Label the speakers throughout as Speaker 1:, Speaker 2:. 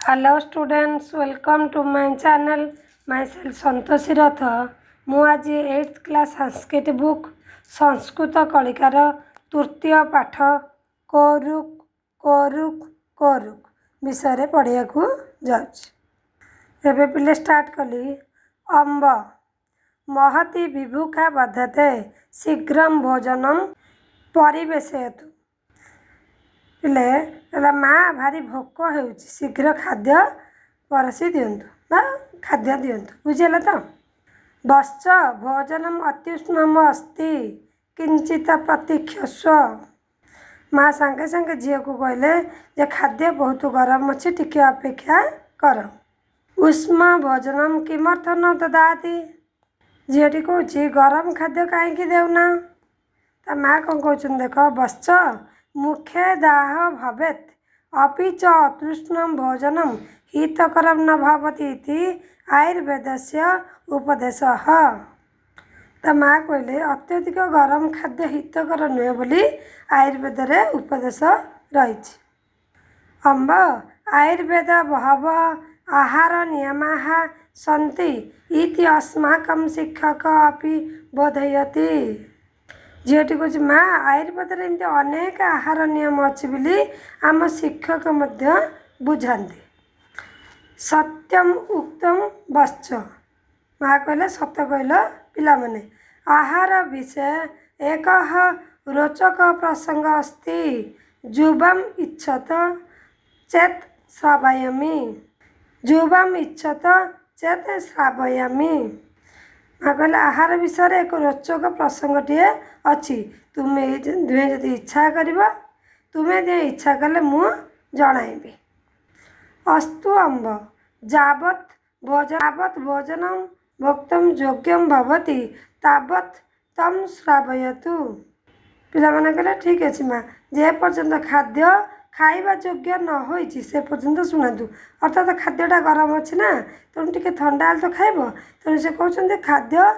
Speaker 1: Hello students, welcome to my channel. Myself Santoshi Rath. मु आज 8th class Sanskrit book Sanskrit कलिकार तृतीय पाठ कोरुक कोरुक कोरुक विषय पढ़िया जाऊँ। पिले स्टार्ट कली। अम्ब महती विभुखा बधते शीघ्र भोजनम परिवेशयतु। पिले माँ भारी भोक हो शीघ्र खाद्य परसी दिंतु बा खाद्य दिंतु। बुझेगा तो बश्च भोजनम अत्युष्णम अस्ति किंचित प्रतीक्षस्व। माँ सांगे सांगे झी को कहले जे खाद्य बहुत गरम अच्छे टिके अपेक्षा कर। उष्म भोजनम किमर्थ न ददाति। झीटी कौची गरम खाद्य कहीं देना। ता माँ कौन कहते देख बश्च मुखे दाह भवेत् अपि च अतृष्णं भोजनं हितकरं न भवति इति आयुर्वेदस्य उपदेशः। तो माँ कहले अत्यधिक गरम खाद्य हितकर नुहे बोली आयुर्वेद रे उपदेश रही। अम्ब आयुर्वेद बहव आहार नियमाः सन्ति इति अस्माकं शिक्षक अपि बोधयति। झीटी कौच माँ आयुर्वेद एमती अनेक आहार नियम अच्छी बोली आम शिक्षक बुझाती। सत्यम उक्तम बश्च माँ कहले सत कहल पिला माने। आहार विषय एक रोचक प्रसंग अस्ति जुबम इच्छत चेत श्रावयामि। जुबम इच्छत चेत श्रावयामि। माँ कहले आहार विषय एक रोचक प्रसंगटे अच्छी तुम्हें दुहे जदि इच्छा कर तुम्हें जे इच्छा कले मु जणाइबी। अस्तु अम्ब जावत भोजनम भोक्तम योग्यम भवति तावत तम श्रावयतु। पिला माने कहले ठीक अछि माँ जे पर्यंत खाद्य खाइबा योग्य न होइछि से पर्यंत शुणु। अर्थात खाद्यटा गरम अच्छी ना तेणु टिके ठंडा तो खाइब तेणु से कहते खाद्य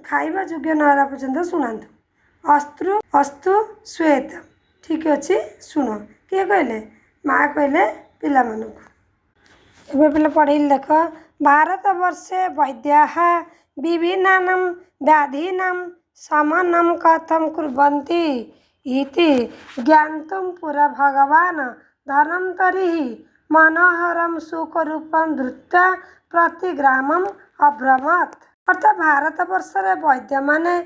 Speaker 1: खाइबा योग्य न होला पर्यंत शुणु। अस्तु श्वेत ठीक अच्छे शुण। किए कहले माँ कहले पिला मानू। पिला पढ़े देख भारत वर्षे वैद्याः विभिन्नानां व्याधीनां शमनं कथं कुर्वन्ति इति ज्ञातुं पुरा भगवान् धन्वन्तरिः मनोहरं सुखरूपं धृत्वा प्रतिग्रामम् अभ्रमत्। अर्थात भारत वर्ष रे वैद्य माने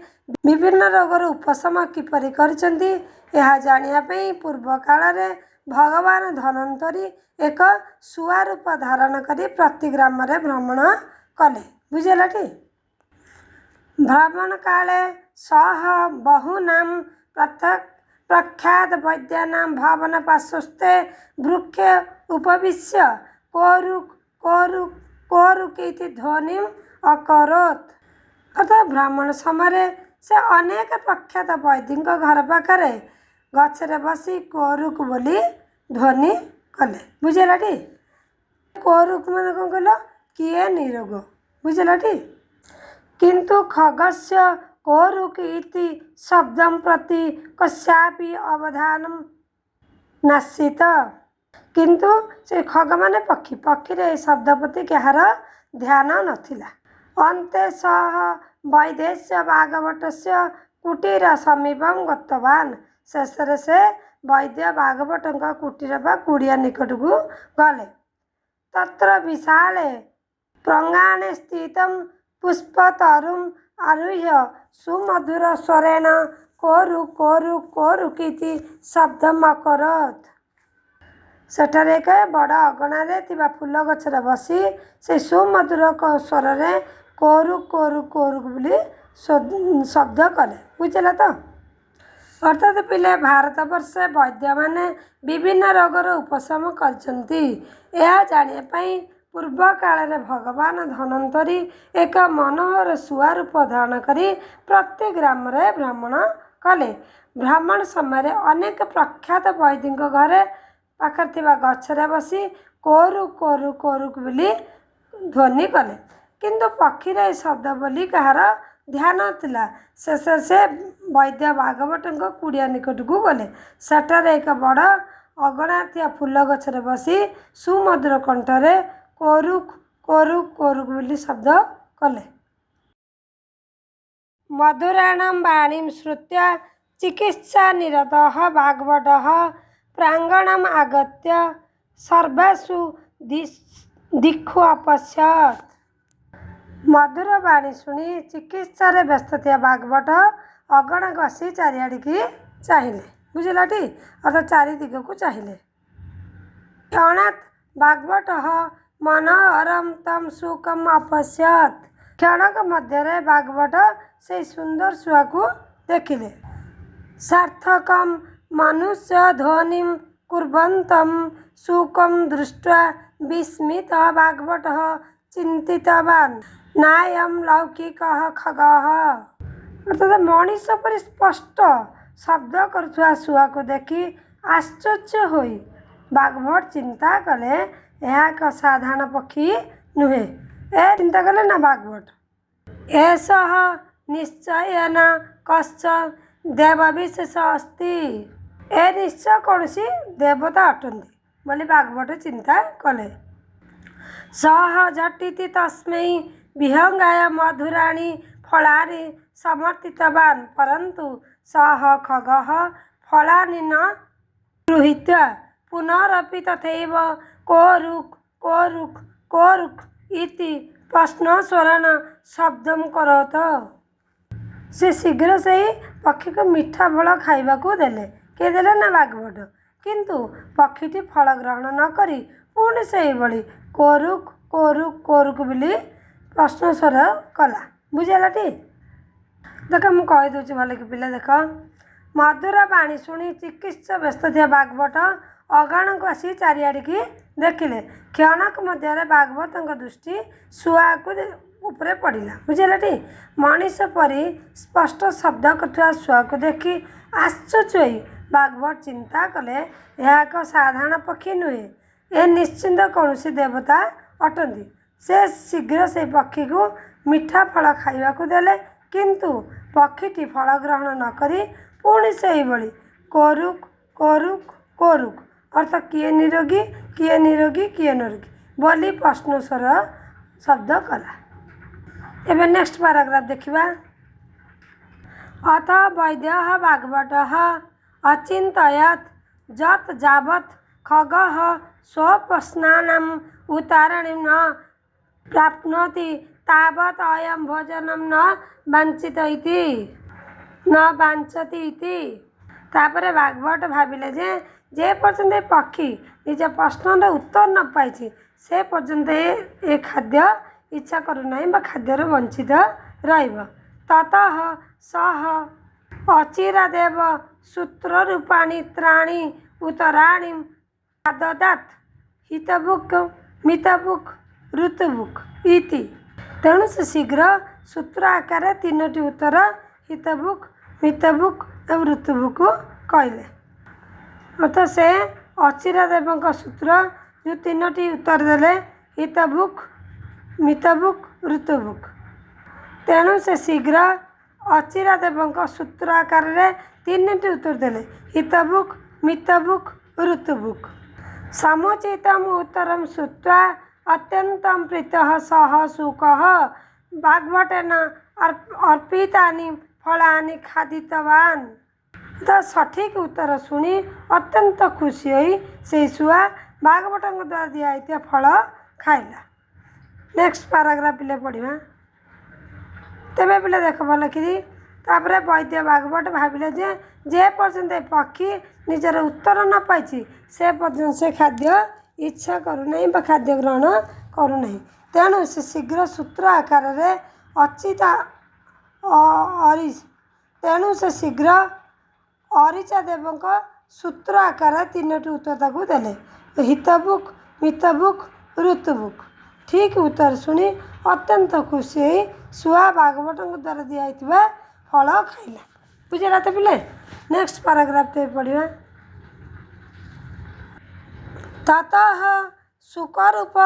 Speaker 1: विभिन्न रोगर उपशम किपरि करिसेंती यह जानिया पई पूर्व काल रे भगवान धन्वंतरी एक सुआ रूप धारण करी प्रति ग्राम रे भ्रमण कले। बुझेलाटी भ्रमण काले सह बहुनां प्रख्यात वैद्यानां भवन पार्श्वस्थे वृक्षे उपविश्य कोरुक कोरुक कोरुक इति ध्वनिम् अकरोत्। अर्थात भ्रमण समय से अनेक प्रख्यात वैद्य घर पाखे गचरे बसी कोरुक बोली ध्वनि कले। बुझेलाटी कोरुक मान कौन कहल किए निरोग। बुझेलाटी किंतु खगस्य कोरुक इति शब्दं प्रति कस्यापि अवधानम नासीत। किंतु से खग माने पक्षी पक्षी रे शब्द प्रति कहार ध्यान नथिला। अन्ते सह वैदेश्य भागवतस्य कुटीर समीपम गतवान। शेषरे से वैद्य भागवत कुटीर बा कुड़िया निकट को गले। तत्र विशाले प्रांगणे स्थितं पुष्पतरुम् आरुह्य सुमधुर स्वरेण कोरुक कोरुक कोरुक इति शब्दम् अकरोत्। सेठार एक बड़ अगणारे थिबा फूल गछरे बसी से सुमधुर स्वर रे कोरुक कोरुक कोरुक बोली शब्द कले। बुझेला तो अर्थात पिले भारत वर्ष वैद्य माने विभिन्न रोगर उपशम करछंती यह जानिया पई पूर्व काल रे भगवान धन्वंतरी एक मनोहर सुआ रूप धारण करी प्रति ग्राम रे भ्रमण कले। भ्रमण समय अनेक प्रख्यात वैद्य घरे पाखर थिबा गछरे बसी कोरुक कोरुक कोरुक बोली ध्वनि कले। किंतु पक्षी रे शब्द बोली कहार ध्यान थिला। शेष से वैद्य भागवत कुड़िया निकट को गले। सेठार एक बड़ अगणा थिया फूल गछरे बसी सुमधुर कंठरे कोरुक कोरुक कोरुक बोली शब्द कले। मधुराणां वाणीं श्रुत्वा चिकित्सा निरतः भागवतः प्रांगणम् आगत्य सर्वासु दिक्षु अपश्यत्। मधुर वाणी शुणी चिकित्सा रे व्यस्त थिया भागवत अगणा गसी चारिआड़ की चाहिए। बुझलाटी अर्थात चारि दिग को चाहिए। क्षणात् भागवत मनोहरम तम सुखम अपश्यत्। क्षणक मध्य भागवत से सुंदर शुआ को देखिले। सार्थकम मनुष्य ध्वनि कुर्वन्तं सुखम दृष्ट्वा विस्मित भागवत चिंतितवान् नायम लौकिकः खगः। अर्थात मनीष पर स्पष्ट शब्द करुवा शुआ को देखि आश्चर्य होई भागवत चिंता कले यह एक साधारण पक्षी नुहे। ए चिंता कले ना भागवत एषः निश्चयेन कश्चन देवविशेष अस्ति। ए निश्चय कौन सी देवता अटंती बोली भागवत चिंता कले। सह झटिति तस्मै विहंगाय मधुराणि फलानि समर्थितवान् परन्तु सह खगः फलानि न गृहीत्वा पुनरपि तथैव कोरुक् कोरुक् कोरुक् इति प्रश्नस्वरेण शब्दं करोत्। से शीघ्र से ही पक्षी को मीठा फल खाइबा को देले। के देले ना भागवत किंतु पक्षीटी फल ग्रहण न करी पुणी से भली कोरुक कोरुक कोरुक बोली प्रश्न स्वर कला। बुझेलाटी देख मु कही दूची भल कि पिला देख मधुर वाणी शुणी चिकित्सा व्यस्त थिया भागवत अगाण को आसी चारिआड़ की देखिले। क्षणक मध्य भागवत दृष्टि शुआ को उपरे पड़ा। बुझेलाटी मनीष परी स्पष्ट शब्द कथुआ शुआ को देखि आश्चर्य होई भागवत चिंता कले यह एक साधारण पक्षी नुहे। ए निश्चिंत कौन सी देवता अटंती। से शीघ्र से पक्षी को मीठा फल खाइबा को देले किंतु पक्षीटी फल ग्रहण न करी पुणी से भली कोरुक कोरुक कोरुक अर्थात किए निरोगी किए निरोगी किए निरोगी बोली प्रश्न स्वर शब्द कला। एबे नेक्स्ट पैराग्राफ देखिबा। अथ वैद्यः भागवतः अचिन्तयत् यत् यावत् खगः स्वप्रश्नानाम् उत्तराणि न प्राप्नोति तावत् अयं भोजनं न वाञ्छति इति। तापर भागवत भाविले जे पर्यंत पक्षी निज प्रश्नर उत्तर न पाई से पर्यंत ए खाद्य इच्छा करूना खाद्यर वंचित रहिब। ततः सह अचिरादेव सूत्ररूपाणि त्राणि उत्तराणि आददात् हितबुक् मितबुक् ऋतुबुक् इति। तेणु से शीघ्र सूत्र आकार तीनोटी उत्तर हितबुक् मितबुक् एवं ऋतुबुक् कहले। अर्थात से अचिरादेव सूत्र जो तीनोटी उत्तर देले हितबुक् मितबुक् ऋतुबुक्। तेणु से शीघ्र अचिरादेव सूत्र आकार तीनोटी उत्तर देले हितबुक् मितबुक् ऋतुबुक्। समुचितम् उत्तरं श्रुत्वा अत्यन्तं प्रीतः सः शुकः भागवतेन अर्पितानि फलानि खादितवान्। तो सठिक उत्तर शुणी अत्यंत खुशी होई से शुआ भागवत द्वारा दिया फल खाइला। नेक्स्ट पैराग्राफ पिले पढ़ा। तेरे पिले देख भल कि तापर वैद्य भागवत भाविले जे पर्यंत पक्षी निजर उत्तर न पाई से पर्यंत से खाद्य इच्छा करूना खाद्य ग्रहण करूना। तेणु से शीघ्र सूत्र आकार अचिता तेणु से शीघ्र अरिचा देव सूत्र आकार तीनोटी उत्तर को देले हितबुक् मितबुक् ऋतुबुक्। ठीक उत्तर शुणी अत्यंत खुशी होई शुआ भागवत द्वारा दिया फल खाइला। बुझेगा तो पिले। नेक्स्ट पैराग्राफ पढ़ा। ततः शुकरूप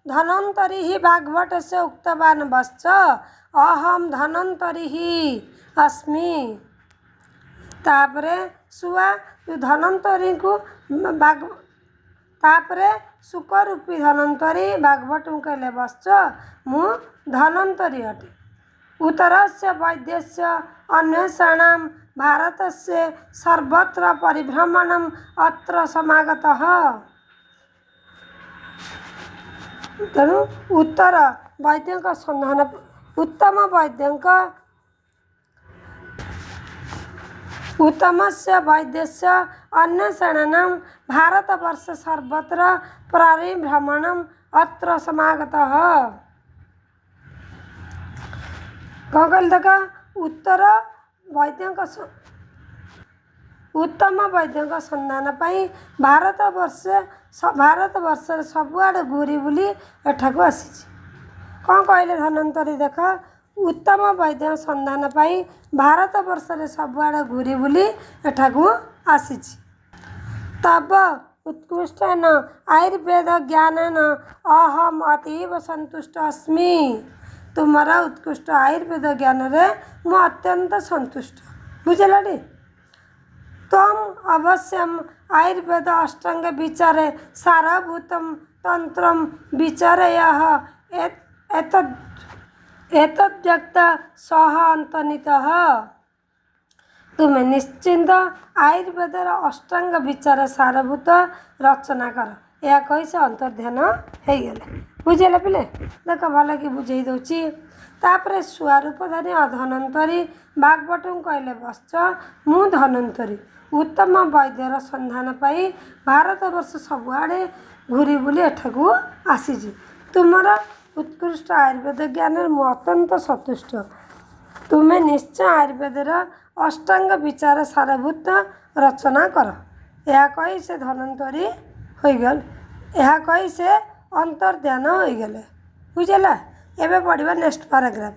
Speaker 1: धन्वन्तरी भागवत से उक्तवान् वत्स अहम धन्वन्तरी अस्मि। तापरे ଶୁଆ ଧନନ୍ତରୀ को बाघ तापरे सुख रूपी धनवंतरी भागवत कहले बश्च मु धनवंतरी अटे। उत्तरस्य वैद्यस्य अन्वेषणां भारतस्य सर्वत्र परिभ्रमणम् अत्र समागतः। तेणु उत्तर वैद्य सन्धान उत्तम उत्तमस्य वैद्यस्य अन्वेषणानां भारतवर्ष सर्वत्र परिभ्रमणम् अत्र समागतः। कौन कहल देख उत्तर वैद्य उत्तम वैद्य सन्धान पाई भारतवर्ष सबुआड़े घूरी बुली एठाकू आसी। कौन कहले धनवंतरी देख उत्तम वैद्य सन्धान पाई भारतवर्ष सबुआड़े घूरी बुली एठाकू आसी। तब उत्कृष्टेन आयुर्वेद ज्ञानेन अहम अतीव संतुष्ट अस्मि। तुम्हारा उत्कृष्ट आयुर्वेद ज्ञान रे मु अत्यंत संतुष्ट। बुझेलानी तम अवश्यम आयुर्वेद अष्टांग विचारे सारभूतम तंत्रम विचारय एतद्यक्त सह अंतनितः। तुम्हें निश्चिंत आयुर्वेद अष्टांग विचार सारभूत रचना कर। यह कही से अंतर्ध्यान हो गले। बुझेले पिले देख भल कि बुझे दूची। तापर स्वरूपधारी धनवंतरी भागवत कहले बश्च मु धनवंतरी उत्तम वैद्यर सन्धान पाई भारतवर्ष सबुआड़े घूरी बुली एठाकू आसी। तुमर उत्कृष्ट आयुर्वेद ज्ञान मु अत्यंत सन्तुष्ट। तुम्हें निश्चय आयुर्वेदर अष्टांग विचार सारभूत रचना कर। यह कही से धनवंतरी हो गल। यह कही से अंतर्ध्यान हो गले। बुझेला। एबे पढ़िबा नेक्स्ट पैराग्राफ।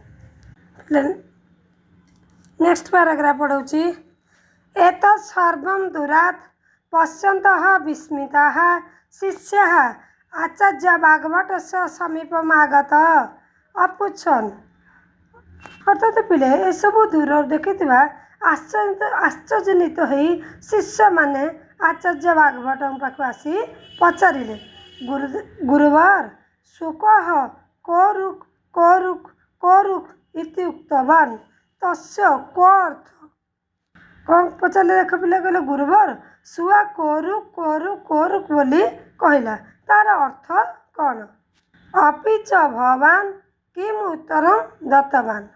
Speaker 1: नेक्स्ट पैराग्राफ पढ़ौची एतत् सर्वं दूरात् पश्यन्तः विस्मिताः शिष्याः आचार्य भागवतस्य समीपम् आगतः अपुच्छन्। अर्थात पिले ए सब दूर देखिथिबा आश्चर्यजनित होई शिष्य माने आचार्य भागवत पाखु आसी पचारिले गुरुवर सुकः कोरुक् कोरुक् कोरुक् इति उक्तवान् तस्य को अर्थ। कौन पचारे देख पिले कहले गुरुवर सुआ कोरुक् कोरुक् कोरुक् बोली कहला तार अर्थ कौन। अपि च भवान् किम उत्तरं दत्तवान्।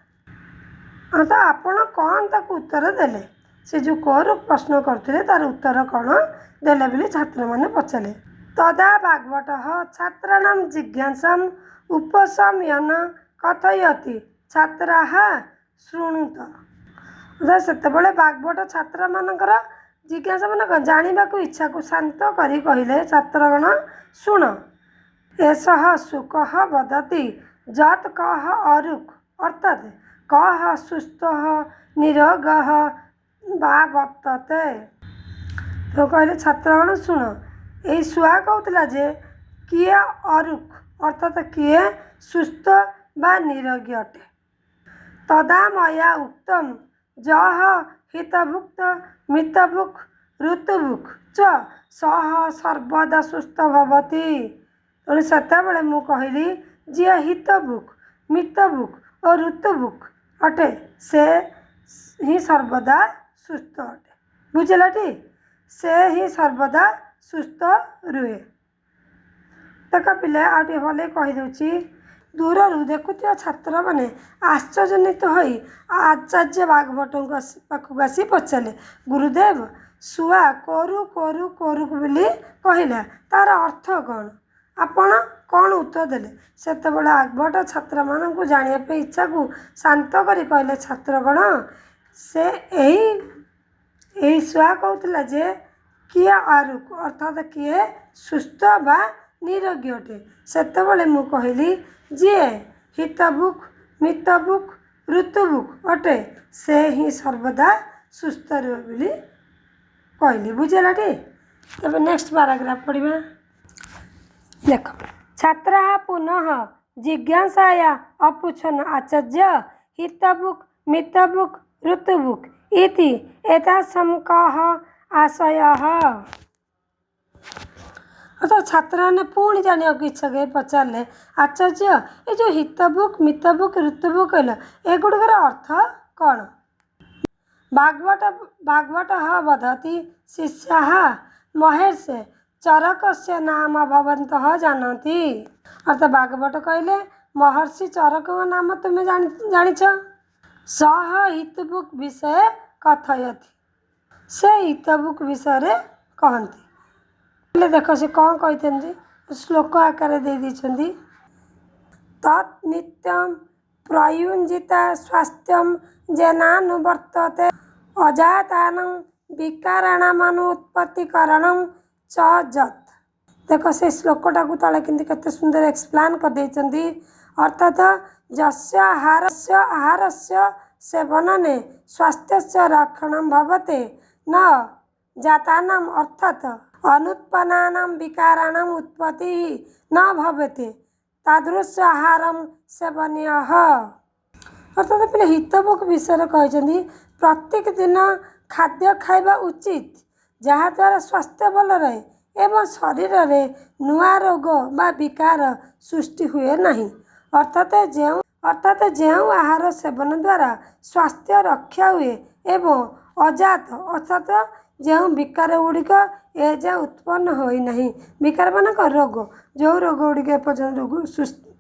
Speaker 1: तो आपण कौन तक उत्तर देले से जो कोरुक् प्रश्न करते तार उत्तर कौन देले बोली छात्र माने पचारे। तदा भागवतः छात्राणां जिज्ञासाम् उपशमयन कथयति छात्राः शृणुत। सेतेबेले भागवत छात्र मानकर जिज्ञासा मान जानिबा को इच्छा को शांत करी कहले छात्रगण शुण। एषः सुकः वदति यत् कः अरुक् अर्थात कः सुस्थः निरोगः वा वर्तते। तो कहले छात्रगण शुण यही शुआ कहूला जे किए अरुक् अर्थात किए सुस्थ बा निरोगी अटे। तदा मया उक्तम जह हितभुक्त मितभुक् ऋतुभुक् च सह सर्वदा सुस्थ भवति। तेणु सेतेबेले मु कहली जी हितभुक् मितभुक् और ऋतुभुक् अटे से ही सर्वदा सुस्थ अटे। बुझलाटी से ही सर्वदा सुस्थ रुहे। देख पिले आटे भले कहीदे दूर देखुवा छात्र मैंने आश्चर्यजनित हो आचार्य भागवत पाखक आसी पचारे गुरुदेव शुआ कोरु कोरु कोरुक बोली कहला तार अर्थ कौन आपण कौन उत्तर देले। सेतेबेले भागवत छात्र मानू जानापी इच्छा को शांत करी कहले छात्रगण से यही शुआ कहूला जे किए आरुक अर्थात किए सुस्थ बा निरोगी अटे। सेतेबेले मु कहली जी हितभुक् मितभुक् ऋतुभुक् अटे से ही सर्वदा सुस्थ रुहे बोली कहली। बुझेलाटी। तब नेक्स्ट पैराग्राफ पढ़िबा। देख छात्राः पुनः जिज्ञासाया अपुच्छन् आचार्य हितभुक् मितभुक् ऋतुभुक् इति एतासां कः आशयः। अर्थात छात्र मैंने पुणी जाना इच्छा कहे पचारे आचार्य ये जो हितबुक मितबुक ऋतुबुक कहल एगुड़िकर अर्थ कौन। भागवत वदति शिष्याः महेश चरकस्य नाम भवन्तः जानन्ति। अर्थात भागवत कहले महर्षि चरक नाम तुम्हें जानिछ। सह हितबुक विषय कथयति से हितबुक विषय कहती। देख से कौन कहते श्लोक आकार दे दी तत् नित्यं प्रयुञ्जिता स्वास्थ्यं जेनानुवर्तते अजातानं विकाराणामनुत्पत्तिकरणं च जत्। देख से श्लोकटा को तले केते सुंदर एक्सप्लेन कर देइचंदी। अर्थात जस्य आहारस्य सेवनने स्वास्थ्यस्य रक्षणं भवते न जातानाम् अर्थात अनुत्पन्नानां विकाराणाम् उत्पत्तिः न भवते तादृश आहारं सेवनीयः। अर्थात पे हितबुक विषय कहते प्रत्येक दिन खाद्य खाइबा उचित जहाँद्वारा स्वास्थ्य भल रहे एवं शरीर में नुआ रोग बा विकार सृष्टि हुए नहीं। अर्थात जो आहार सेवन द्वारा स्वास्थ्य रक्षा हुए एवं अजात अर्थात जो विकार गुड़िक ए जा उत्पन्न हो नहीं विकार मानक रोग जो रोग गुड़िक एपर्यंत रोग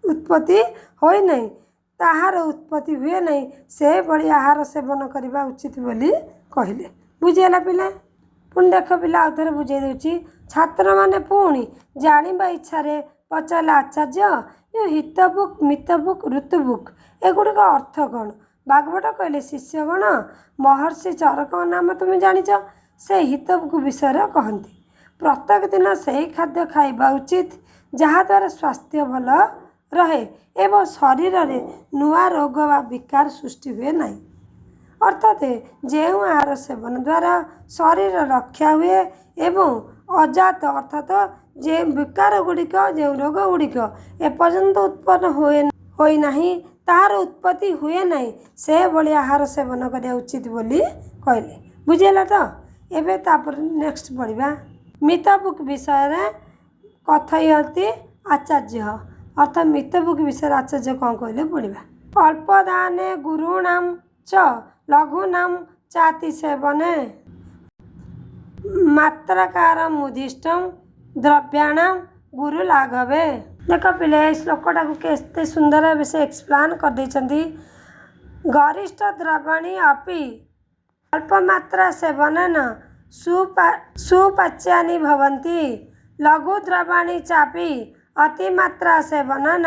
Speaker 1: उत्पत्ति हो नहीं ताहार उत्पत्ति हुए नहीं से बड़ी आहार सेवन करने उचित बोली कहले। बुझेगा पिला पुणी देख पिला आउ थे बुझे दूची छात्र मैंने पुणी जानिबा इच्छा पचारे आचार्य ये हितबुक मितबुक ऋतुबुक एगुड़िक अर्थ कौन। भागवत कहले शिष्यगण महर्षि चरक नाम तुम्हें जानिच से हितबुक विषय कहती। प्रत्येक दिन से ही खाद्य खाइबा उचित जहाँद्वारा स्वास्थ्य भल रहे एवं शरीर में नुआ रोग व विकार सृष्टि हुए नहीं। अर्थात जो आहार सेवन द्वारा शरीर रक्षा हुए एवं अजात अर्थात जे विकार गुड़िक जो रोग गुड़िक एपर्यंत उत्पन्न होई नहीं तार उत्पत्ति हुए नहीं से भली आहार सेवन करने उचित बोली कहले। बुझेगा तो एबे तापर नेक्स्ट पढ़ा मितबुक विषय कथयति आचार्य। अर्थात मितबुक विषय आचार्य कौन कहले पढ़ा अल्पदाने गुरूणां च लघूनां चाति सेवने मात्राकारम् उद्दिष्टं द्रव्याणां गुरु लाघवे। देख पिले श्लोकटा को केते सुंदर विषय एक्सप्लेन कर देइचंदी। गरिष्ठ द्रव्याणि अपि अल्पमात्रा सेवनेन सुपाच्यानि भवन्ति लघु द्रव्याणि चापि अतिमात्रा सेवनेन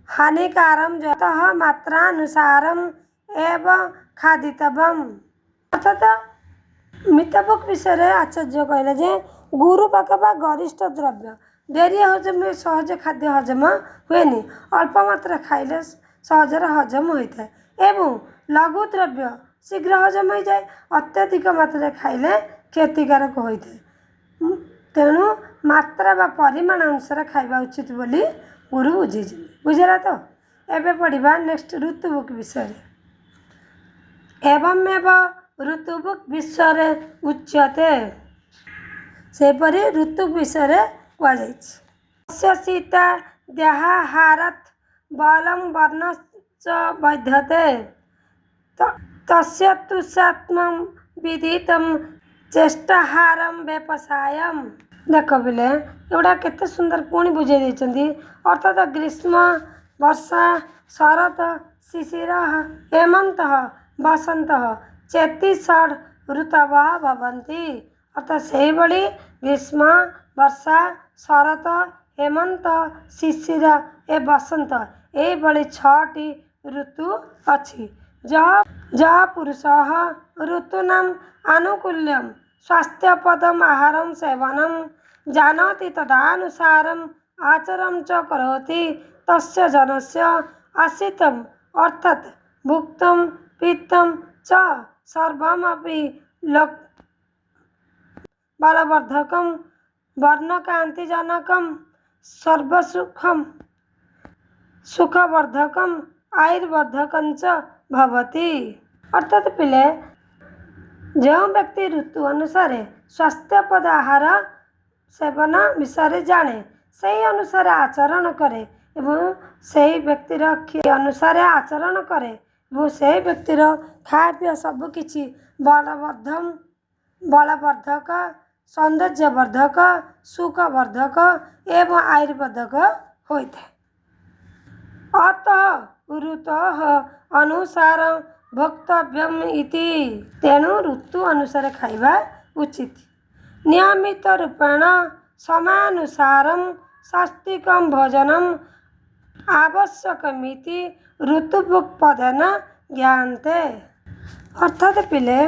Speaker 1: हानिकारं यतः मात्रानुसारम् एव खादितव्यम्। अर्थात मितबुक विषय आचार्य कहले जे गुरु पाख बा गरिष्ठ द्रव्य डेरी हजम सहज खाद्य हजम हुए अल्प मात्रा खाइले सहजर हजम होता है एवं लघु द्रव्य शीघ्र हजम हो जाए अत्यधिक मात्रा खाइले क्षतिकारक होता है। तेणु मात्रा बा परिमाण अनुसार खाइबा उचित बोली गुरु बुझे बुझेगा। तो एवं पढ़ा नेक्स्ट ऋतुबुक विषय एवमेव ऋतुबुक विषय उच्यते सेपरी ऋतु विषय कहुई सीता देहाहारात् बलं वर्ण च बध्यते तस्य तुष्टात्मं विदितं चेष्टाहारं व्यवसायम। देख बिले एगुड़ा केते सुंदर पुणी बुझे देइचंदी। अर्थात ग्रीष्म वर्षा शरत शिशिर हेमंत बसंत चेती षड ऋतवः भवन्ति। अर्थात से भली ग्रीष्म वर्षा शरत हेमंत शिशिर ए बसंत ये भली 6टी ऋतु अच्छी। जः पुरुषः ऋतूनाम् आनुकूल्यं स्वास्थ्यपदम् आहारं सेवनं जानाति तदनुसारम् आचरणं च करोति तस्य जनस्य आश्रितम् अर्थात भुक्तं पीतं च सर्वमपि बलवर्धकं वर्णकान्तिजनकं सर्वसुखं सुखवर्धकं आयुर्वर्धकं च भवति। अर्थात पिले जो व्यक्ति ऋतु अनुसार स्वास्थ्यपद आहार सेवन विषय जाने से अनुसार आचरण करे एवं से व्यक्तिर अनुसार आचरण करे एवं से व्यक्तिर खाद्य सबकि बलवर्धक सौंदर्यवर्धक सुखवर्धक एवं आयुर्वेदक होता है। अतः ऋतः अनुसार भोक्तव्यम इति तेणु ऋतु अनुसार खाइबा उचित। नियमित रूपेण समानुसारं सात्विकं भोजनम् आवश्यकमिति ऋतुपदेन ज्ञायते। अर्थात पिले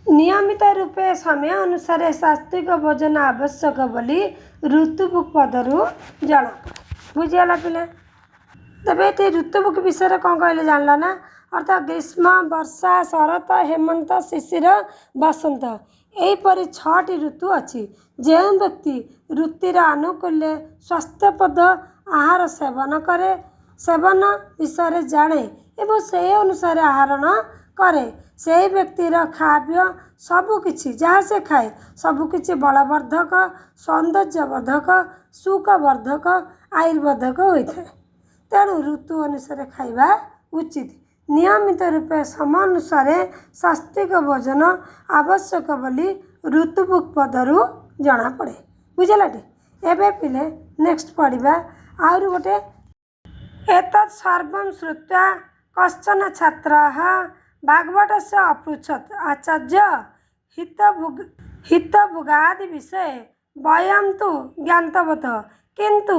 Speaker 1: नियमित रूपे समय अनुसार सात्विक भोजन आवश्यक बोली ऋतुपदरू जना बुझीगला पिले। तबे ये ऋतुबुक विषय कौन कहले जानल ना अर्थात ग्रीष्म वर्षा शरत हेमंत शिशिर बसंत यहीपरि 6टी ऋतु अच्छी। जो व्यक्ति ऋतुर अनुकूल स्वास्थ्यपद आहार सेवन विषय जाने एवं से अनुसार आहरण करे से व्यक्तिर खाद्य सबकि जहाँ से खाए सबकि बलवर्धक सौंदर्यवर्धक सुखवर्धक आयुर्वेदक होता है। तेणु ऋतु अनुसार खाइबा उचित। नियमित रूपे समानुसार सात्विक भोजन आवश्यक बोली ऋतुपदरू जना पड़े बुझलाटी। एबे पिले नेक्स्ट पढ़ा आउर गोटे एतत् सर्वं श्रुत्वा कश्चन छात्रः भागवतस्य अपृच्छत् आचार्य हितभोगादि विषये वयं तु ज्ञातवतः किन्तु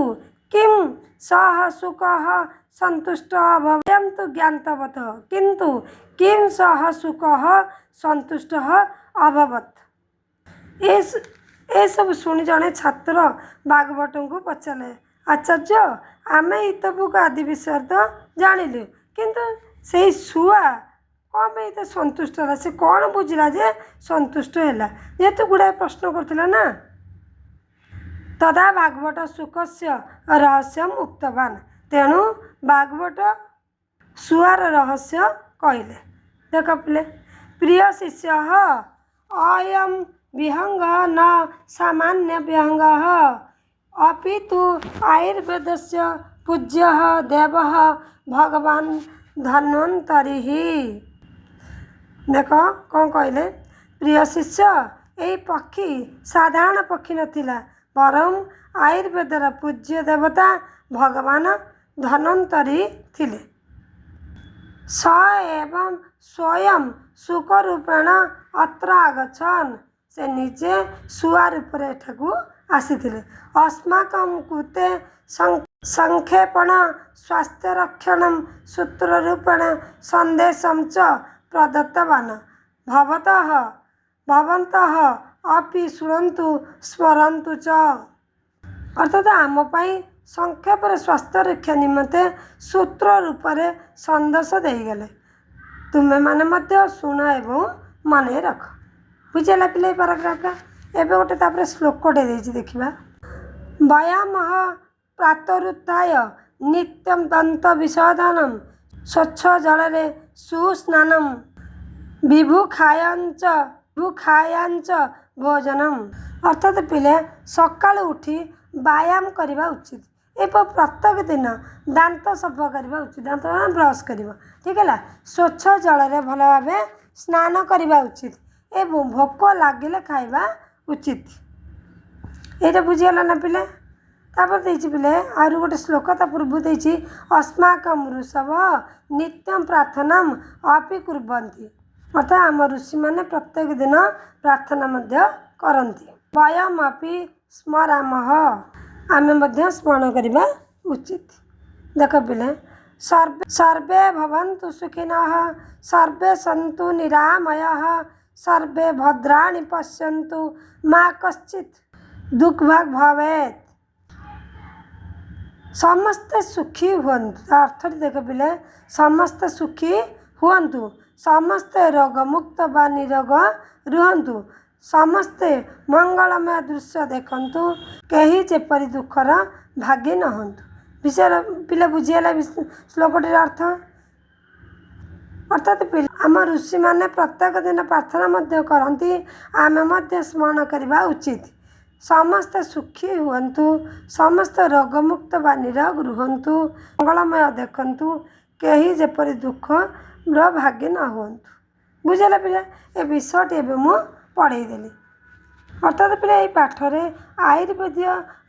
Speaker 1: किं सः सुखः सन्तुष्टः वयं तु ज्ञातवतः किन्तु किं सः सुखः सन्तुष्टः अभवत्। ये सब शुणी जड़े छात्र भागवत को पचारे आचार्य आम हितभोग आदि विषय तो जानिलु किंतु से शुआ कौन पे तो सन्तुष्ट है से कौन बुझला जे सन्तुष्ट है जेहेतु गुड़ाए प्रश्न करथिला ना तदा भागवत सुखस्य रहस्यम उक्तवान तेणु भागवत सुआर रहस्य कहले। देख पिले प्रिय शिष्य अयम विहंग न सामान्य विहंग अपितु आयुर्वेदस्य पूज्य देव भगवान धन्वंतरी। देख कौन कहले प्रिय शिष्य यही पक्षी साधारण पक्षी नथिला बरम आयुर्वेदर पूज्य देवता भगवान धन्वंतरी थिले। स एवं स्वयं सुख रूपेण अत्र आगछन से निजे सुआ रूप एठाकू आसीथिले। अस्माकं कृते संक्षेपण स्वास्थ्य रक्षण सूत्र रूपेण संदेशं च प्रदत्तवान् भवन्तः अपि शृण्वन्तु स्मरन्तु च। अर्थात आम पाई संक्षेप स्वास्थ्य रक्षा निमंते सूत्र रूप से संदेश देगले तुम्हें माने मध्य शुण एवं मन रख बुझेगा पिले पैराग्राफ का। एवं गोटे तापर श्लोकटे देखा व्यायाम प्रातरुत्थाय नित्यं दंत विशोधनम स्वच्छ जल सुस्नानम विभुखायांच भोजनम। अर्थात पिले सकाल उठी व्यायाम करवा उचित एवं प्रत्येक दिन दांत सफा करवा उचित दांत ब्रश कर ठीक है स्वच्छ जल भल भाव स्नान करवा उचित एवं भोक लगिले खाइबा उचित। ये बुझीगला ना पिले। तापर देछि पिले आरु गोटे श्लोक ता पूर्व देछि अस्माकं ऋषभ नित्यं प्रार्थना अपि कुर्वन्ति। अर्थात आम ऋषि मैंने प्रत्येक दिन प्रार्थना मध्य करन्ति वयम अपि स्मरामः आमे मध्य स्मरण करवा उचित। देख पिले सर्वे भवन्तु सुखिनः सर्वे सन्तु निरामयः सर्वे भद्राणि पश्यन्तु मा कश्चित् दुःखभाग् भवेत्। समस्ते सुखी हुअन्तु अर्थ देख पिले समस्ते सुखी हुअन्तु समस्ते रोगमुक्त बा निरोग रुहन्तु समस्ते मंगलमय दृश्य देखन्तु कहीं जेपरी दुखर भागी न हंतु। विषय पिले बुझीगला श्लोकटीर अर्थ। अर्थात आम ऋषि मैंने प्रत्येक दिन प्रार्थना मध्य करती आमे मध्य स्मरण करवा उचित। समस्ते सुखी हुअन्तु, समस्त रोगमुक्त व निरोग रुहन्तु, मंगलमय देखन्तु, केही जेपरि दुख भागी न हुअन्तु। बुझेला पिला ए विषयटी एबे मु पढ़ेदेली। अर्थात पिला ये पाठरे आयुर्वेद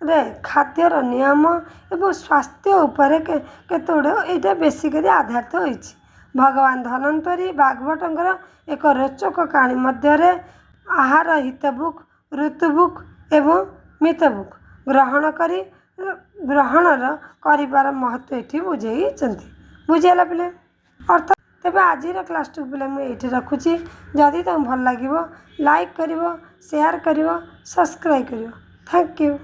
Speaker 1: रे खाद्यर नियम एवं स्वास्थ्य उपरे केतोड़े यहाँ बेसिक आधारित होइछि। भगवान धन्वंतरी भागवतंकर एक रोचक कहानी मध्य आहार हितबुक ऋतुबुक एवं मितबुक ग्रहणर करिबार महत्व ये बुझेइछन्ति। बुझेला पिले अर्थात तेबे आज क्लास टू पिले मुझे रखुची। जदि तुम भल लगे लाइक करिवो, शेयर करिवो, सब्सक्राइब करिवो। Thank you.